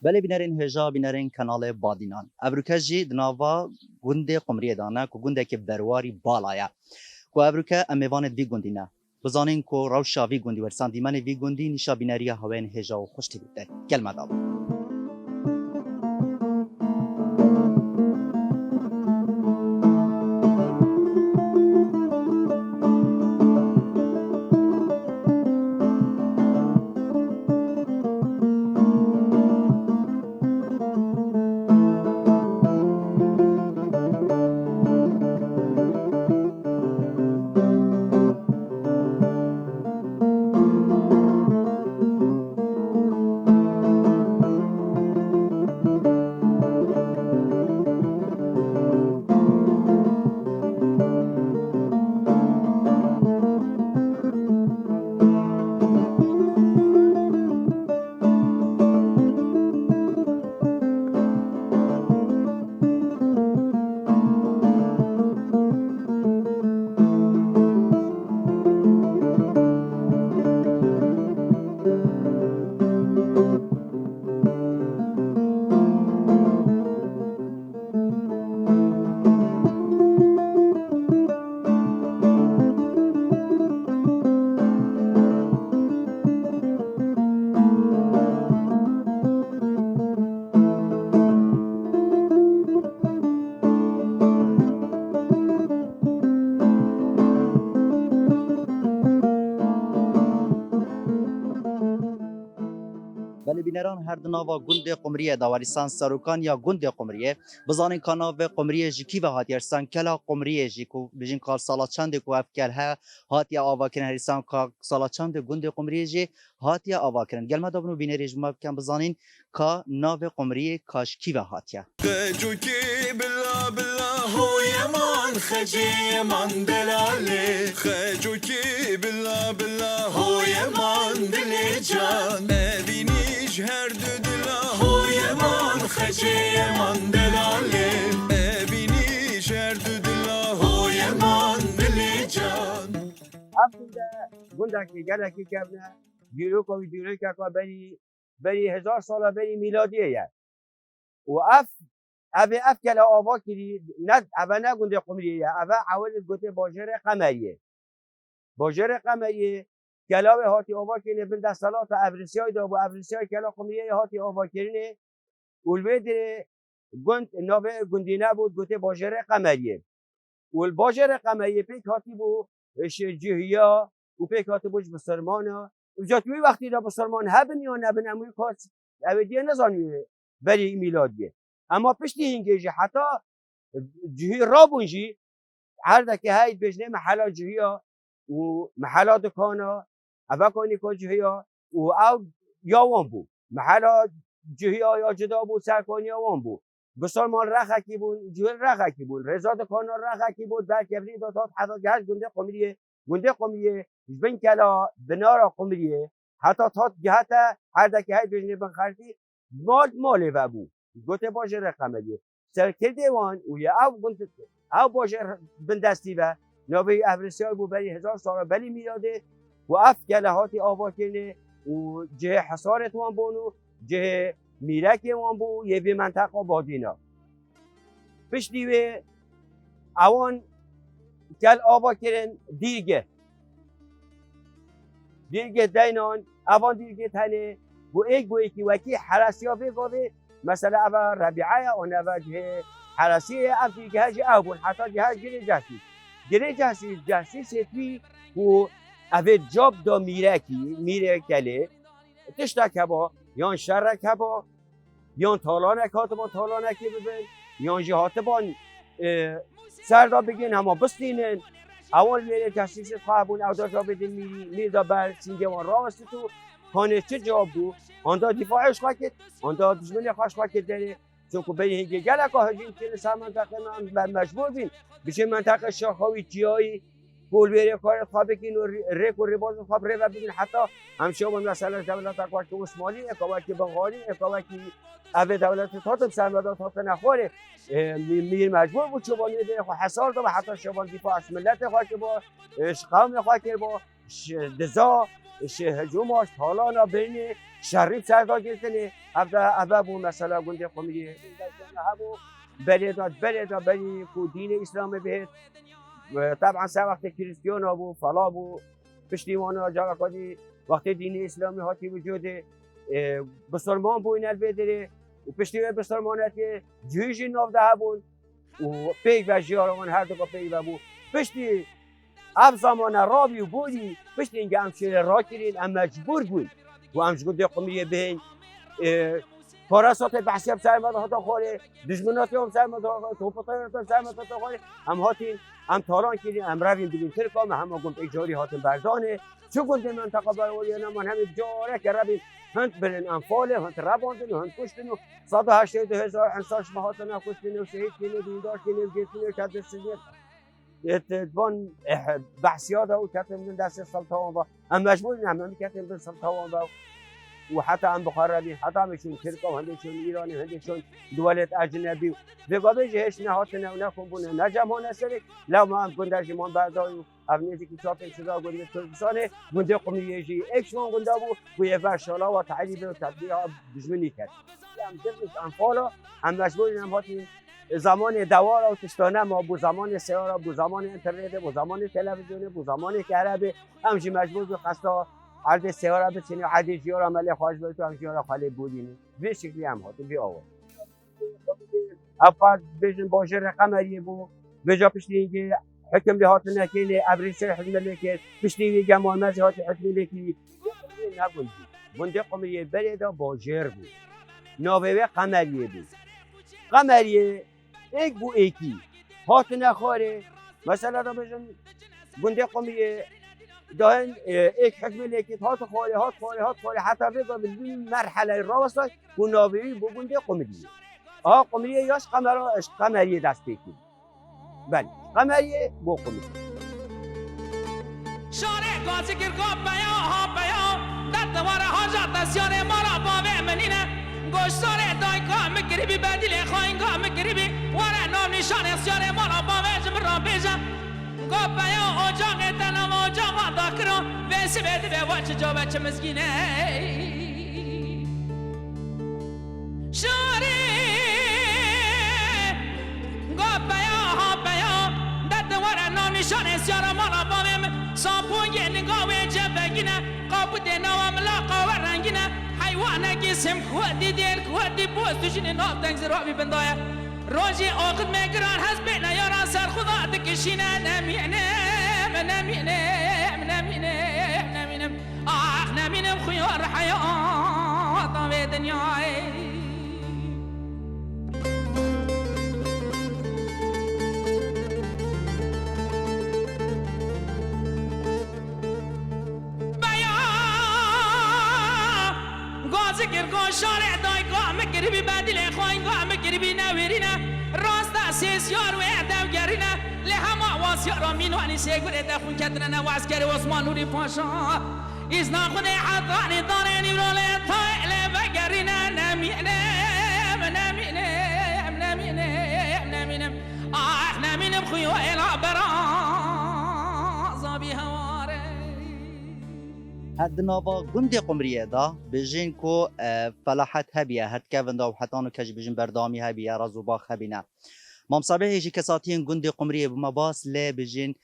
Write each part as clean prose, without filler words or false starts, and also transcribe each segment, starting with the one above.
بله بینرین هجا بینرین کانال بادینان ابروکه جی دناوا گنده قمریه دانه که گنده که برواری بالایه که ابروکه امیوانت وی گندینه بزانین که روشا وی گندی ورسان دیمن وی گندی نیشا بینریه هوین هجا و خوشتی بیده کلمه دابا بله بینران هر دناوا گنده قمریه داواریستان ساروکان یا گنده قمریه بزانین کاناو قمریه جی کی و هاتیرستان کلا قمریه جی کو بجین کال سالا چند کو افکل ها هاتیا آواکن هریستان کا سالا چند گنده قمریه جی هاتیا آواکن گلما دابنو بینری جما کم بزانین کا ناو قمریه کاش کی و هاتیا خجوکی بلا بلا هو یمان خجی یمان دلاله خجوکی بلا بلا هو یمان دل جان ببینیش هر دو دلا هو یمان خجی یمان دلاله ببینیش هر دو دلا هو یمان دل جان افته گنده که گله که کبنه دیرو کوی دیرو که بری 1000 سال بری میلادیه یه و اف کلا آوا کری ند اوه نه گنده قمریه اوه اول گوته باجر قمریه کلاوه هاتی آوا کنه بل دستالات ابرسی های دابو ابرسی های کلا قمریه هاتی آوا کرنه اولوه دره ناوه گندینه بود گوته باجر قمریه والباجر قمریه پیک هاتی بو جهیا و پیک هاتی بوش بسرمانا جاتوی وقتی دا بسرمان هبن یا نبن اموی کات اویدیه نزانیه بری میلادیه اما پشتی هنگیجی حتی جهی را بونجی هر دکه هاید بجنه محلا جهیا و محلا دکانا اوه کنی که جهیا و او یاوان بو محلا جهیا یا جدا بو سرکانی یاوان بو بسرمان رخکی بون جهل رخکی بون رضا دکانا رخکی بود بلکه ابری داتات حتی گهش گنده قمریه بین کلا بنارا قمریه حتی تات جهت هر دکه های بجنه بن خرطی مال و بو گوته باشه رقمه سرکرده وان و یا او باشه بندستی و نوی افرسی های بو بری 1000 سال بلی میلاده و اف گلهاتی آوا کنه و جه حصارت وان بونو جه میرک وان بو یه به منطقه بادینا پشتیوه اوان کل آوا کرن دیگه دینان اوان دیگه تنه بو ایک بو ایکی وکی حراسی ها بگاوه مثلا اول ربیعه اون اول جه حراسی اف دیگه هجی او بون حتی جه گره جهسی ستوی و اول جاب دا میره کله تشتک هبا یان شرک هبا یان تالانک هاتبا تالانکی ببین یان جهاتبان سر دا بگین اما بستینن اول میره جهسی خوابون او دا جا بدین میره بر سینگوان راستی تو خانه چه جواب دو آندا دفاعش خواهد آندا دشمنی خواهد داره چون که به هنگی گلک ها هجین که سر منطقه من مجبور بین بشه منطقه شاخوی جایی پول بیره کار خواه بکن و ریک و ریباز خواه ره و بگین حتی همشه با مثلا دولت اکواکی عثمانی اکواکی بنغالی اکواکی اوه دولت تاتم سرمدار تاتم نخواره میر مجبور بود چوبانی ده خواه حسار ده و حتی شبان دفاع از ملت خواه که با قوم خواه که با دزا هجوماش تالانا بین شریف سردا گرتنه ابا بو مثلا گنده قومیه هبو بلد بلی کو دین اسلام بهت طبعا سه وقت کریستیان ابو فلا بو پشتیوان جا کدی وقت دین اسلامی هاتی وجود بسلمان بو این البدره و پشتیوان بسلمانت جویجی نو ده بون و پیگ و جیارمان هر دو پیگ و بو پشتی اب زمان رابی و بودی پشتی اینگه همشیر را کرین هم مجبور بود و همش گنده قومیه بین فراسات بحثی هم سرمد هاتا خوره دشمناتی هم سرمد هاتا توپتایی هم سرمد هاتا خوره هم هاتین هم تاران کردیم هم رویم بگیم ترکام هم گند اجاری هاتن بردانه چو گنده منطقه برای من همه جاره که رویم هند برن انفاله هند رباندن و هند کشتن و 182,000 انسان شمهاتن کشتن و شهید کنه دیندار کنه و گیتنه کده سنید دوان بحثیات او کتن من دست سلطان با هم مجبورین هم کتن من سلطان با و حتی هم بخاربی حتی همشون ترک و هندشون ایرانی هندشون دولت اجنبی و بابه جهش نهاتنه و نکن بونه نه جمعان سرک لو ما هم گنده جمان بردای و افنیزی که چاپن شده و گنده ترکستانه گنده قومیه جی اکشمان گنده بو و یه فرشالا و تعلیب و تطبیع دشمنی کرد هم درست انفالا هم مجبورین هم هاتین زمان دوار و تشتانه ما بو زمان سیاره بو زمان اینترنت بو زمان تلویزیون بو زمان کهربه همچی مجبور به خسته عرض سیاره بچینی عادی جیار عملی خواهش باید تو هم جیار خالی بودینی به شکلی هم هاتون بی آور افراد بجن باشه رقمریه بو به جا پشتی اینکه حکم لی هاتون نکنه ابریشتر حکم لی که پشتی وی گمان مزی هاتی حکم لی که نبودی بنده قومیه بریده باجر بود ناوه قمریه بود قمریه ایک بو ایکی هاتون نخواره مثلا را بجن بنده قومیه دهن ایک حکم لیکت هات خواره حتی بگا بالبین مرحله را وصل و ناوی بگنده قمریه قمریه یاش قمریه دست بکن بله قمریه بو قمریه شاره گازی گرگا بیا ها بیا داد دواره ها جات سیاره مارا باوه منینه گوشتاره دایگاه مگریبی بدیل خواهینگاه مگریبی واره نام نشان سیاره مارا باوه جمع را بیجم گاپایا اجاق تنم اجاق داکرو ویسی بیدی به وچه جا بچه مسکینه شاری گاپایا ها پایا دد وره نام نشان سیارا مالا بامیم سامپوی نگاوی جبگینه قابود نوام لاقا و رنگینه حیوانه گیسم کودی دیر کودی بوز دوشینی ناب دنگ زرابی بندایه روزی آقد میگران هست بین یاران سر خدا دکشینه نمینم آخ نمینم خیار حیات و دنیای گرگو شارع دایگاه مگریبی بدیل خواهینگاه مگریبی نویرینه راست سیسیار و اعدوگرینه لهما واسیارا مینوانی سیگور ادخون کترنه واسکر عثمان نوری پاشا ایزنا خود حضانی داره نیروله تایل بگرینه نمینم آخ نمینم خویو ایلا برا زابی هواره هد ناوا گند قمریه دا بجین کو فلاحت هبیه هد کevin دا و حتانو کج بجین بردامی هبیه رازو باخ هبینه مامصابه هیچی کساتین گند قمریه بما باس ل بجین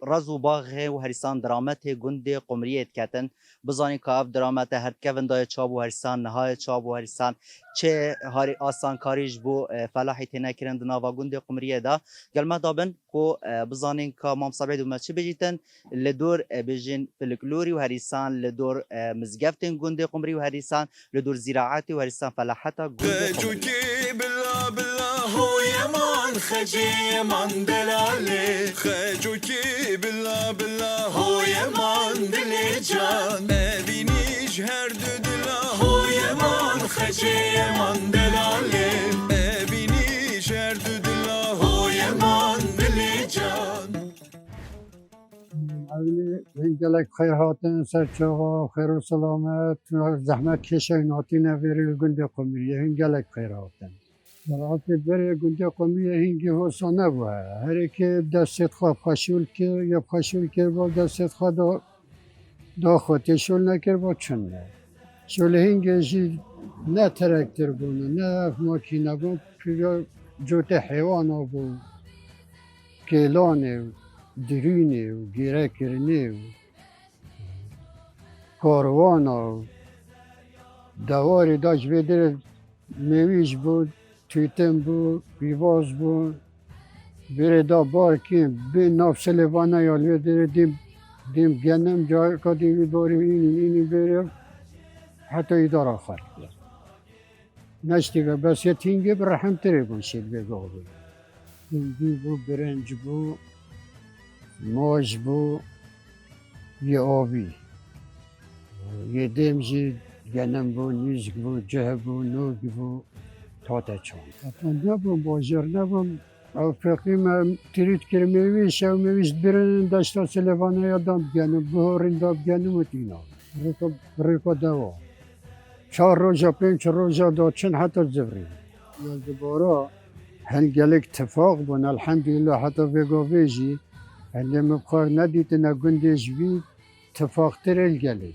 رازو باغ و هریسان درامت گند قمریه کتن بزانی کاف درامت هد کevin دا چاب و هریسان نهای چاب و هریسان چه هاری آسان کاریج بو فلاحی تنکرن ناوا گند قمریه دا گلمه دابن کو بزانین که مامصابه دو مچه بجیتن لدور بجین فلکلوری و هریسان لدور مزگفتن گند قمری و هریسان لدور زراعتی و هریسان فلاحتا گند قمری هو يمان خجي يمان دلالي خجوكي بالله هو يمان دلي جان بينيش هرد دلا هو يمان خجي يمان دلالي بينيش هرد دلا هو يمان دلي جان اولی هنگلک خیر هاتن سرچاوا خیر و سلامت زحمت کشین هاتین ویری گنده قمیه هنگلک خیر هاتن مرات بره گنده قمیه هنگی حسا نبوه هر که دستت خواه پاشول که یا پاشول که با دستت خواه دا خودشول نکر با چون نه شله هنگی نه ترکتر بونه نه ماکینه بون پیرا جوت حیوان بو کلانه و درینه و گیره کرنه و کاروان و دواری داشت بدر میویش بود تویتم بود بیواز بود بره دا بار کیم به ناف سلیوانه یالوی داره دیم گنم جای که دیوی داریم اینی بره حتی ایدار آخر کرد نشتی و بس یه تینگه برحم تره باشید بگاه بود تینگی بود برنج بود ماش بود یه آبی یه دمجی گنم بود نیزگ بود جه بود نوگ بود تاته چان اصلا نبود بازار نبود او فقیم تریت کرمیویش او میویش برن داشتا سلیوانه یادم گنم بهارین داب گنم و تینا ریکا دوا 4 روزا 5 روزا دادشن حتی زبرین یا دوباره هنگلک اتفاق بون الحمدلله حتی وگا ویجی هنگه مبخار ندیت نگندش بی اتفاق ترل گلی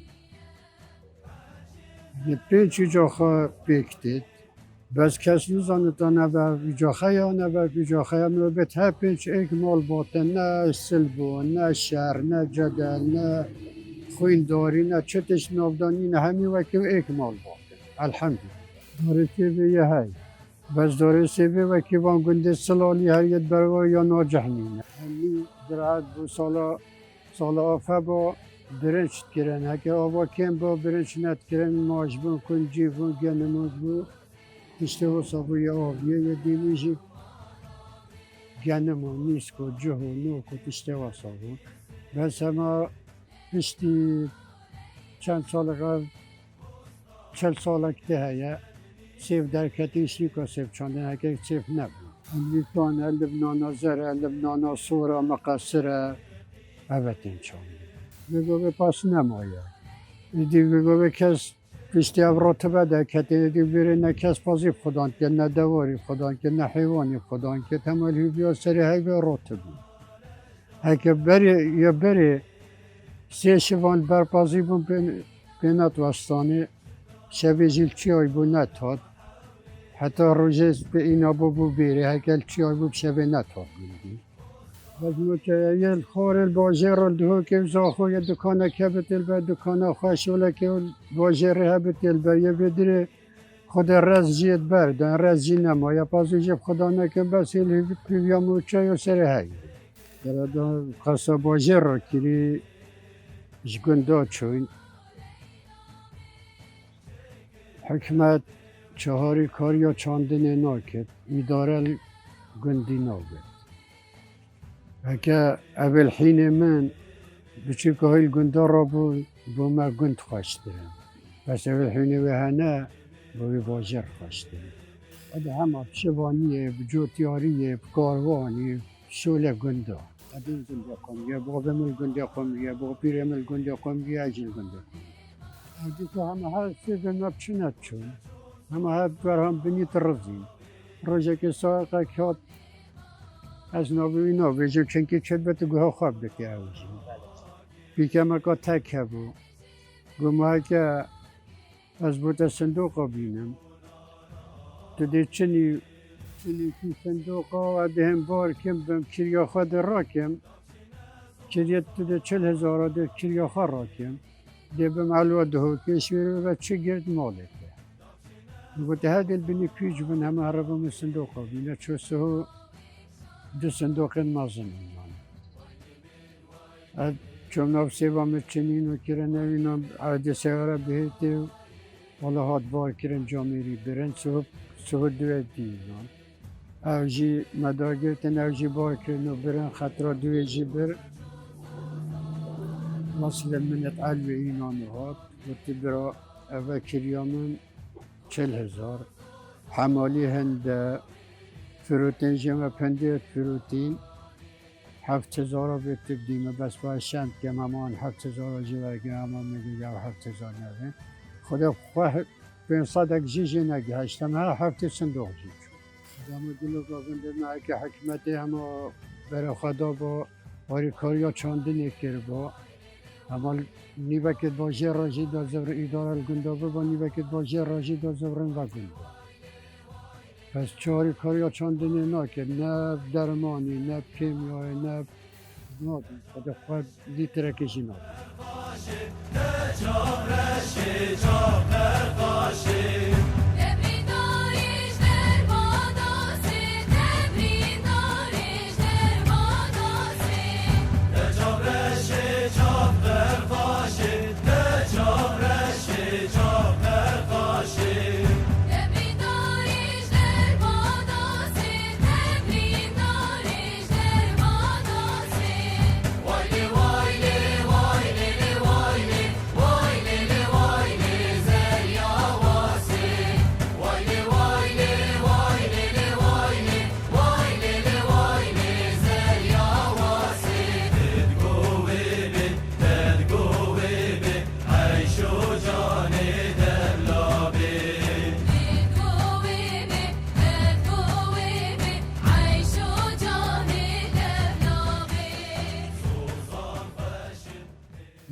یه 5 جاخا بیکتید بس کس نزانتانه و بیجاخه یا نه و بیجاخه یا نوبت ها 5 اکمال باتن نه سلبو نه شهر نه جدل نه خوینداری نه چتش نافدانی نه همی وکی اکمال باتن الحمدلله داره سیبه یه های بس داره سیبه وکی وان گنده سلالی هر ید برگاه یا ناجحنینه همی درعت بو سالا آفه با برنج کرن هکه آبا کم با برنج نت کرن ماش بون کنجی بون گنموز بون işte o sabı ya abiye ya demişi genimo nisko cuhu nuku işte o sabı ben sana işte çend çel salak dehaya sev derketi işli ko sev çandın hake sev ne bu Amerikan Lübnan'a zara Lübnan'a sonra makasıra evet inşallah ve göbe pas ne moya idi göbe kes işte avratı da ketedi birine kes pazı kudan ki ne devari kudan ki ne hayvani kudan ki temel hübiya seri hayve ratı bu. Hake beri ya beri seşivan berpazı bu penat vastani şebecil çay bu net hat. Hatta rojes be ina bu beri hake çay bu şebe net hat. بس متأیل خور البازار الدهو که زاخو یه دکانه که بتل به دکانه خوشوله که بازاره ها بتل به یه بدره خود رز جید بردن رز جی نما یا پاسو جب خدا نکن بس ایلی پیویا موچه یا سره های در دا خاصا بازار را کلی جگنده چوین حکمت چهاری کار یا چاندن ناکد اداره گندی نابد هکه اول حین من بچه که های گندار را با ما گند خواست دارم بس اول حین و هنه با بازار خواست دارم اد همه بشوانیه بجوتیاریه بکاروانی شوله گنده اد این گنده قومیه با بمل گنده قومیه با پیرمل گنده قومیه اجل گنده قومیه ادی که همه ها سیدن نبچنت چون همه ها برهم بینیت رزیم روزه که ساقه کات از نابوی نابویجو چنکی چد بته گوها خواب دکی اوزی بیکه مرکا تک هبو گو ما که از بوتا صندوق بینم تو دی چنی کی صندوق و دهم بار کم بم کریا خود را کم کریت تو دی 40,000 دی کریا خود را کم دی بم علوه دهو کشویر و چه گرد ماله که گو ته دل بینی پیج بن همه عربم صندوق بینه چو سهو دو صندوق مازن می‌مانه. چون نفسی‌وام چنین و کرده اینم عادی سیاره بهتی ولی هات بار کردن جامیری برن صبح دوید دیدن. اوجی مداگرتن اوجی بار کردن و برن خطر دویجی بر مثلا منت علوی اینان هات و تبرا اوه کریامن 40,000 حمالی هند فروتین جمع پندیت فروتین 7,000 به تبدیمه بس باید شند که همان 7,000 جوه که همان میگه یا 7,000 نوه خدا خواه 500 جیجی نگه هشتم ها 7 صندوق جیج دمو دلو گاونده نه که حکمتی همه برای خدا با باری کاریا چاندنی کرد با اما نیوکت باشه راجی دا زور اداره گنده با نیوکت باشه راجی دا زورن و گنده پس چهاری کاریا چندینی نکرد نه درمانی نه کیمیایی نه خدا خود لیتره کشی نکرد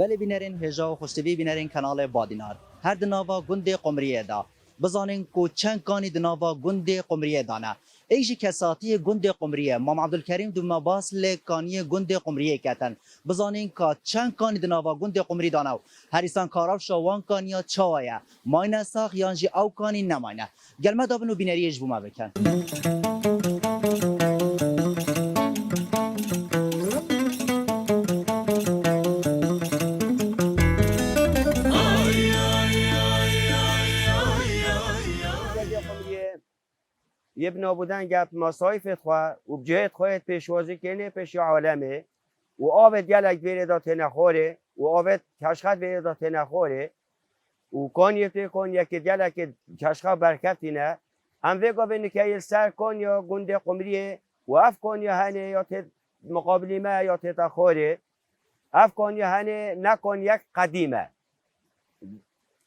بله بینرین هجا و خوشتوی بینرین کانال بادینار هر دناوا گند قمریه دا بزانین کو چند کانی دناوا گند قمریه دانه ایجی کساتی گند قمریه مام عبدالکریم دو مباس لکانی گند قمریه کتن بزانین که چند کانی دناوا گند قمری دانه هریسان کاراو شوان کانیا چاویه ماینه ساخ یانجی او کانی نماینه گلمه دابنو بینری اجبو ما بکن یه بنا بودن گپ مصایفت خواه و بجهت خواهد پیشوازی کنه پیش عالمه و آبت گلک بیره دا تنخوره و آبت کشخت بیره دا تنخوره و کانیت کن یکی گلک کشخت برکتی نه هم ویگا بینه که ایل سر کن یا گنده قمریه و اف کن یا هنه یا مقابلی ما یا تخوره اف کن یا هنه نکن یک قدیمه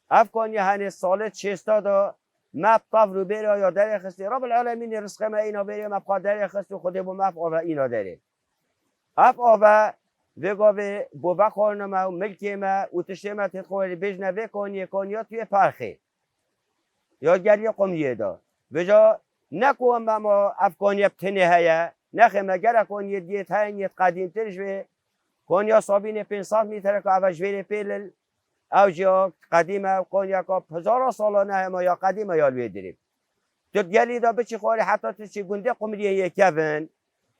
اف کن یا هنه سالت شستا دا مپ طاف رو بره یا در خستی رب العالمین رزق ما اینا بره مپ در خست خود بو مپ آوا اینا داره اپ آوا وگا به بوبا خورنما و ملکی ما و تشتیمت تخوری بجنه وکانیا توی پرخه یادگری قومیه دا بجا نکو ما افغانی بتنه هیا نخه مگر کانیه دیت های نیت قدیم ترش به کانیا صابین 500 متر که اول جویر پیلل او جا قدیمه کانیا که هزار سالانه هم یا قدیمه یا الویدریم تو گلی دا بچی خوری حتی تو چی گنده قمریه یکیون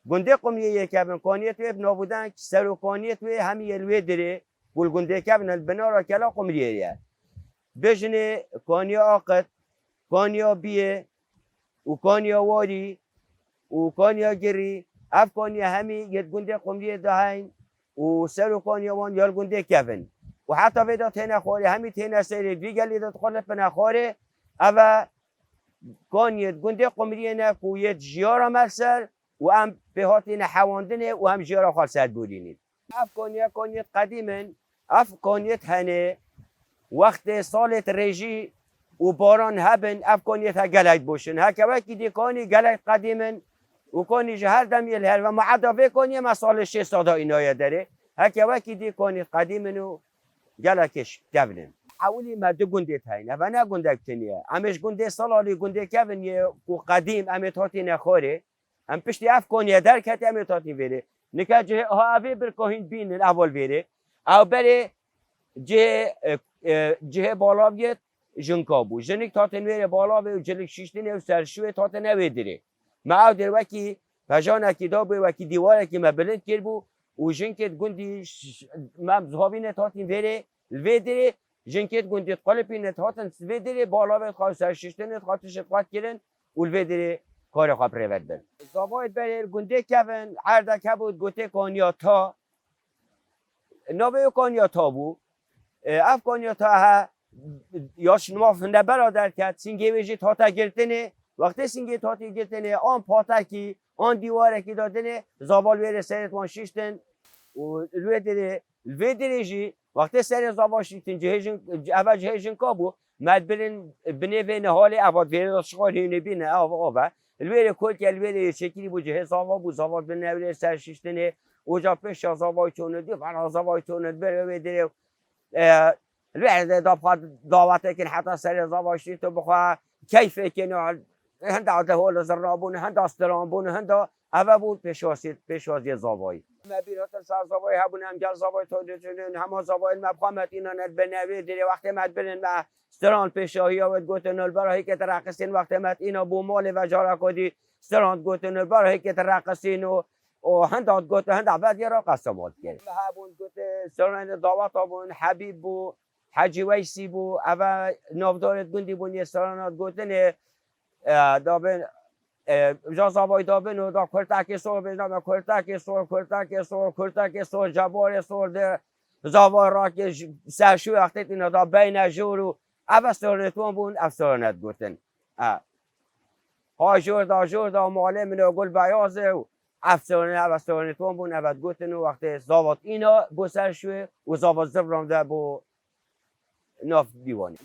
گنده قمریه یکیون کانیه توی نابودن سر و کانیه توی همی الویدری گل گنده کبن البنا را کلا قمریه یه بجنه کانیا آقد کانیا بیه و کانیا واری و کانیا گری اف کانیا همی یه گنده قمریه دهین و سر و کانیا وان یا گنده کبن و حتی ویدا تینه خوری همی تینه سری دیگلی دا تخلف بنا خوری اوه کانیت گنده قمریه نه که یه جیارا مرسر و هم به هاتین حواندنه و هم جیارا خالصت بودینید اف کانیت قدیمن اف کانیت هنه وقت سالت رژی و باران هبن اف کانیت ها گلک بوشن ها که وکی دی کانی گلک قدیمن و کانی جهر دم یلهر و معدافه کانی ما سال 6 سادا اینایه داره ها که وکی دی کانی قدیمن و گلکش گبنن حولی مده گنده تاینه و نه گنده کتنیه همش گنده سالالی گنده کبنیه و قدیم امیت هاتی نخوره هم پشتی اف کانیه در کتی امیت هاتی ویره نکه جه ها اوی برکاهین بینن اول ویره او بره جه بالا بیت جنکا بود جنک تاتن ویره بالا و جلک شیشتنه و سرشوه تاتن نویدره ما او در وکی پجانه که دا بو وکی دیواره که ما بلند کر بو و جنکت گندی ممزهابینه تاتن ویره الویدره جنکت گندی قلبینه تاتن ویدره بالا و خواه سرشیشتنه خاطرش قوات کرن و الویدره کار خواه پریود بن زباید بره گنده کون عرده که بود گوته کانیا تا نوه کانیا تا بود اف کانیا تا ها یاش نمافنده برادر کرد سینگه ویجی تاتا گرتنه وقتی سینگه تاتا گرتنه آن پاتکی آن دیواره که دادنه زبال ویره سرت وان شیشتن و الوی دره جی وقتی سر زبال شیشتن اول جهیجن که بود مد برن بنوین حال عباد ویره دا شغاری نبینه الویره کل که الویره شکلی بود جهه زبال بود زبال بنویره سر شیشتنه اوجا پیش زاوای تونه دی فر زاوای تونه بره و دیره الوعد دعوته کن حتی سر زاوایشی تو بخوا کیف کنه هند عده هول زرابون هند استرامبون هند اوه بود پیشوازی زاوایی مبیرات سر زاوای هبون هم جل زاوای تونه همه زاوای مبخامت اینا ند بنوی دیره وقتی مد برن و استران پیشاهی ها گوتن البرای که ترقصین وقتی مد اینا بو مال و جارا کدی استران گوتن البرای که ترقصین و هنداد گوت هند عباد یه را قسمات کرد هبون گوت استران دعوت بون حبیب بو حجی ویسی بو اوه نافدارت گندی بون یه استرانات گوتن دابن جا زاوای دابن و دا کرتاکی سور بجنام کرتاکی سور جبار سور در زاوای را که سرشوی وقتی اینا دا بین جورو اوه استرانتون بون افسرانت گوتن ها جور دا ماله منو گل بیازه و افسرانتون بون اوه گوتن و وقتی زاوات اینا بو سرشوی و زاوات زبرام ده بو ناف دیوانی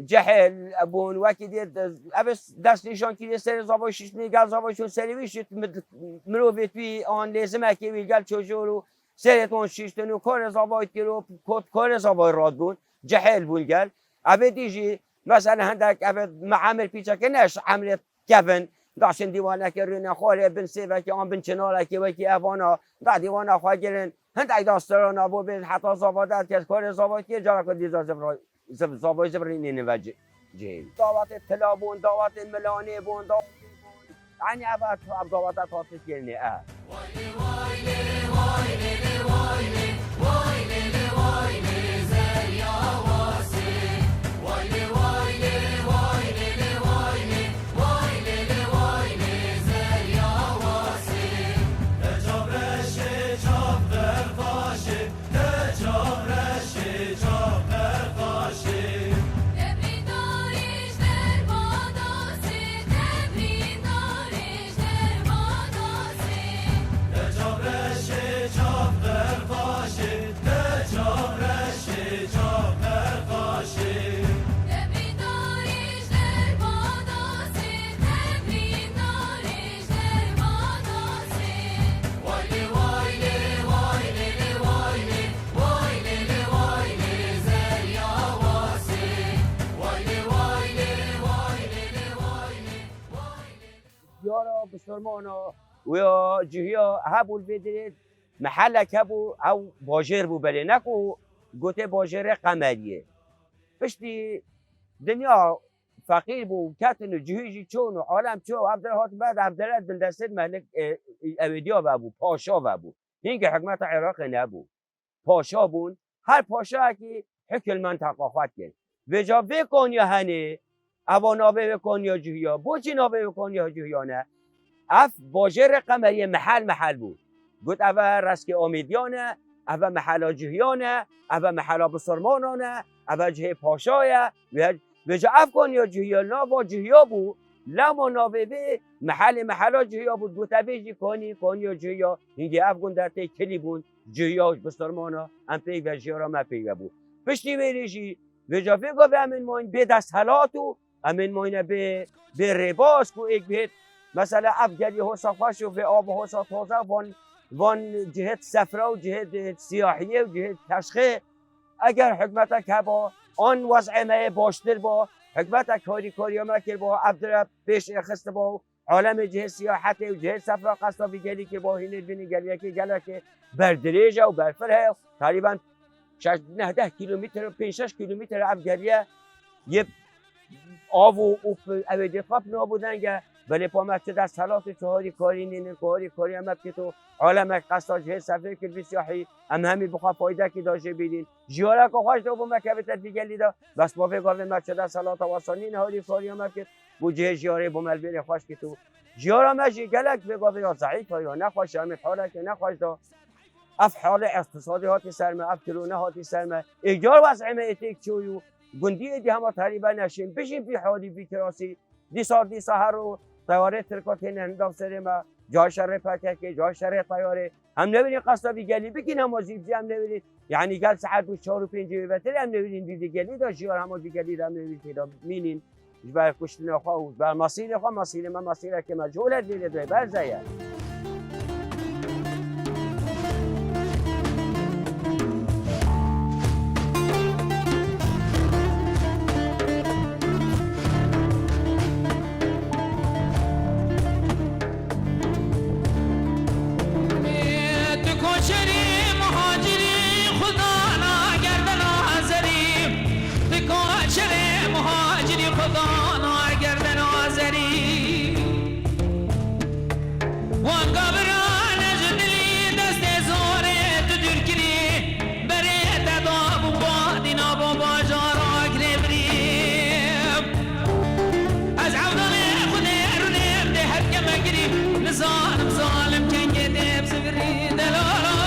جهل بون وکی دید ابس دست نشان که سر زاوای شش میگل زاوایشون سریویش مروفت بی آن لازمه که میگل چجورو سرتون شیشتن و کار زاوای تیرو کار زاوای راد بون جهل بون گل ابد دیجی مثلا هندک ابد معامل پیچه که نش عملت کفن داشتن دیوانه که رونه خواره بن سیوه که آن بن چناله که وکی اوانا دا دیوانه خواه گرن هندک داسترانا بو بین حتی زاوادت که کار زاوای تیر جارا که دیزا زاوای زبرینی و جهل دعوت اطلاع بون دعوت ملانه بون یعنی اول دعوت تاثیر کرنه یارا بسرمانا و یا جهیا هبول بدرید محلک هبو او باجر بو بله نکو گوته باجر قمریه پشتی دنیا فقیر بو کتن و جهیجی چون و عالم چون عبدالهات بعد عبدالله دلدستید ملک اویدیا بابو پاشا بابو اینکه حکمت عراق نبو پاشا بون هر پاشا که حکل منطقه خواهد کرد و جا بکن یا هنه اوه نابه بکن یا جهیا بو چی نابه بکن یا جهیا نه اف باجر قمریه محل بود گفت اوه رسک امیدیانه اوه محل جهیانه اوه محل بسرمانانه اوه جه پاشایه و جا اف کن یا جهیا نابه جهیا بود لما نابه به محل جهیا بود گفت بیجی کن یا جهیا اینگه اف کن در تی کلی بود جهیا بسرمانه ام پی و جهیا ما پی بود پشتی ویریجی و جا بگو به امین ماین به دست حلاتو امین ماینه به رباس کو ایک بهت مثلا افجری حسا خوش و به آب حسا تازه وان جهت سفره و جهت سیاحیه و جهت تشخه اگر حکمت که با آن وضع ما باشتر با حکمت کاری ما که با عبدالله پیش اخست با عالم جهت سیاحت و جهت سفره قصابی گلی که با هینه بینی گلیه که گله که بردریجه و برفره تقریبا 10 کیلومتر و 5-6 کیلومتر افجریه یه آب و اویدی خواب نابودن که ولی پا مکه در سلات چهاری کاری نینه کاری هم که تو عالم قصاج سفر که بسیاحی هم همی بخوا فایده که داشته بیدین جیاره که خوش دو با مکه بتر دیگلی دا بس با فکر مکه در سلات واسانی نهاری کاری هم که بوجه جیاره با ملبیر خوش که تو جیاره مجی گلک بگاه یا ضعیف یا نخوش همه حاله که نخوش دا اف حال اقتصادی هاتی سرمه اف کرونه هاتی سرمه ایجار وضع ایتیک چویو گندی دی همه تقریبا نشین بشین بی حالی بی کراسی دی هر رو طیاره ترکاتین انداخ سر ما جای شر پاکه جای شر طیاره هم نبینید قصابی گلی بگین هم وزیبزی هم نبینید یعنی گل ساعت 4 و 5 بهتر هم نبینید دیدی گلی دا جیار هم گلی هم نبینید پیدا مینین بر کشتن خواه بر مسیر خواه مسیر ما مسیر که مجهول دیده بر زیاد خدا گردن آزری وان قبران جدلی دست زوره تو درکری بره تداب و بادینا با باجار آگره بریم از عودان خود رونیم ده هر کم گریم نظارم ظالم کنگه دیم سفری دلالا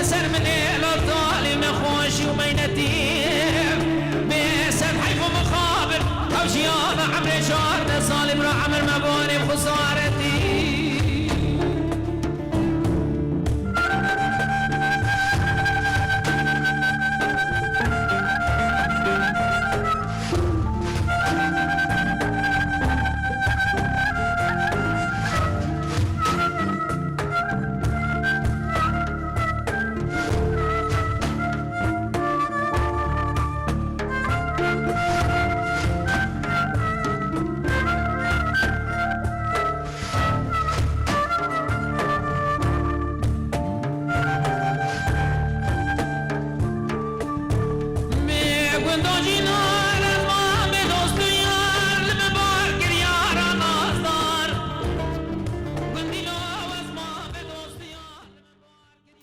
سر من الظالم خوش وبينتيم بسد حيف مخابر او شيان عمري شهر ظالم را عمر مباني بخسارتي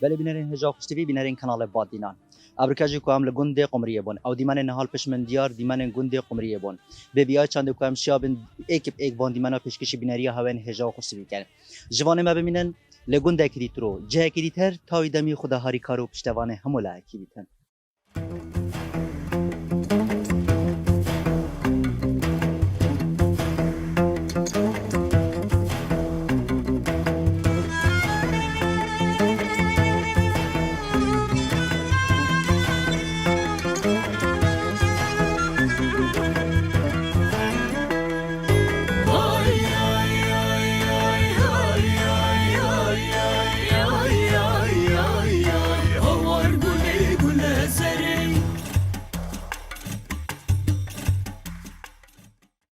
بله بینرین هجا خوشتوی بینرین کانال بادینان ابرکاجی کو هم لگنده قمریه بون او دیمن نهال پشمن دیار دیمن گنده قمریه بون به بیای چند کو هم شابن ایک بون دیمن پیشکشی بینری هاون هجا خوشتوی کن جوان ما ببینن لگنده کریترو جه کریتر تاوی دمی خدا هاری کارو پشتوانه همولا کی بیتن